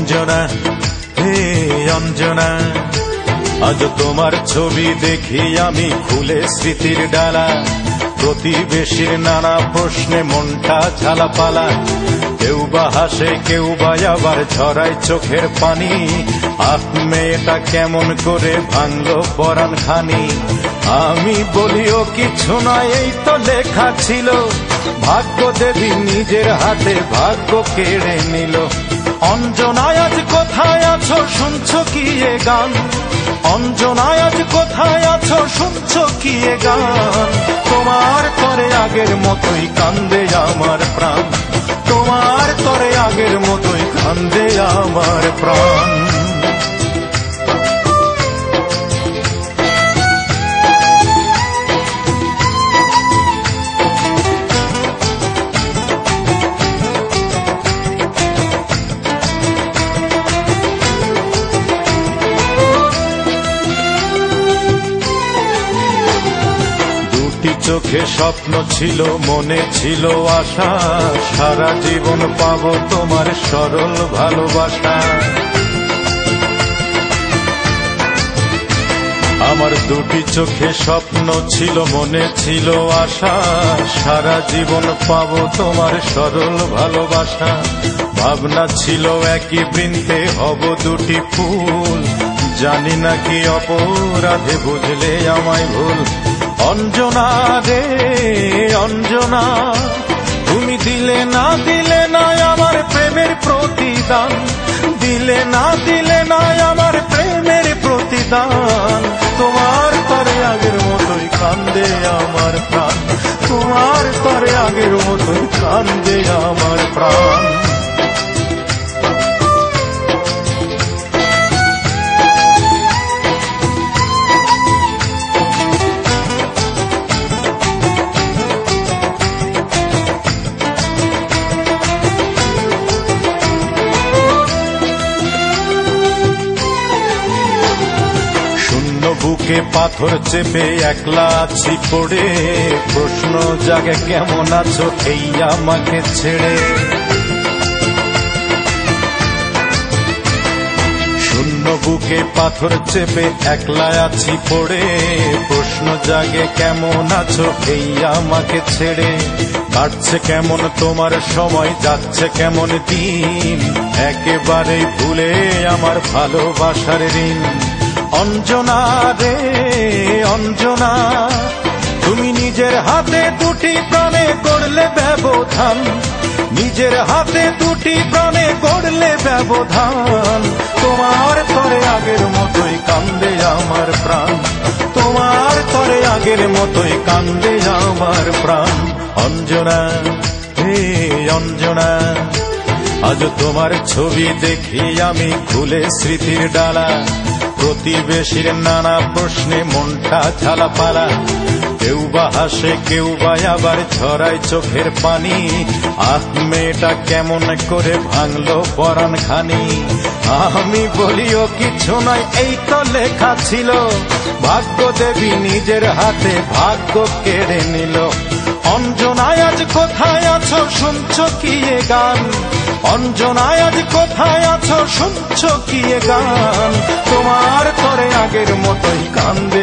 অঞ্জনা, হে অঞ্জনা, আজ তোমার ছবি দেখি আমি খুলে স্মৃতির ডালা। প্রতিবেশীর নানা প্রশ্নে মনটা ঝালাপালা, কেউ বা হাসে কেউ বা আবার ঝরায় চোখের পানি। মেয়েটা কেমন করে ভাঙলো পরাণ খানি। আমি বলিও কিছু নয়, এই তো লেখা ছিল, ভাগ্য দেবী নিজের হাতে ভাগ্য কেড়ে নিল। অঞ্জনা আজ কোথায় আছো, শুনছো কি এ গান? অঞ্জনা আজ কোথায় আছো, শুনছো কি এ গান? তোমার তরে আগের মতোই কান্দে আমার প্রাণ, তোমার তরে আগের মতোই কান্দে আমার প্রাণ। চোখে স্বপ্ন ছিল, মনে ছিল আশা, সারা জীবন পাবো তোমার সরল ভালোবাসা। আমার দুটি চোখে স্বপ্ন ছিল, মনে ছিল আশা, সারা জীবন পাবো তোমার সরল ভালোবাসা। ভাবনা ছিল একই বৃন্তে হব দুটি ফুল, জানি না কি অপরাধে বুঝলে আমায় ভুল। অঞ্জনা রে অঞ্জনা, তুমি দিলে না আমার প্রেমের প্রতিদান, দিলে না আমার প্রেমের প্রতিদান। তোমার তরে আগের মতোই কান্দে আমার প্রাণ, তোমার তরে আগের মতোই কান্দে আমার প্রাণ। বুকে পাথর চেপে একলা আছি পড়ে, প্রশ্ন জাগে কেমন আছো এই আমাকে ছেড়ে। শূন্য বুকে পাথর চেপে একলা আছি পড়ে, প্রশ্ন জাগে কেমন আছো এই আমাকে ছেড়ে। কাটছে কেমন তোমার সময়, যাচ্ছে কেমন দিন, একেবারেই ভুলে আমার ভালোবাসার ঋণ। অঞ্জনা রে অঞ্জনা, তুমি নিজের হাতে দুটি প্রাণে করলে ব্যবধান, নিজের হাতে দুটি প্রাণে করলে ব্যবধান। তোমার তরে আগের মতোই কান্দে আমার প্রাণ, তোমার তরে আগের মতোই কান্দে আমার প্রাণ। অঞ্জনা হে অঞ্জনা, আজ তোমার ছবি দেখি আমি খুলে স্মৃতির ডালা। প্রতিবেশীর নানা প্রশ্নে মনটা ঝালাপালা, কেউ বা হাসে কেউ বা আবার ঝরায় চোখের পানি। মেয়েটা কেমন করে ভাঙলো পরাণ খানি। আমি বলিও কিছু নয়, এই তো লেখা ছিল, ভাগ্য দেবী নিজের হাতে ভাগ্য কেড়ে নিল। অঞ্জনা আজ কোথায় আছো, শুনছো কি এ গান? অঞ্জনা আজ কোথায় আছো, শুনছো কি এ গান? তোমার তরে আগের মতোই কান্দে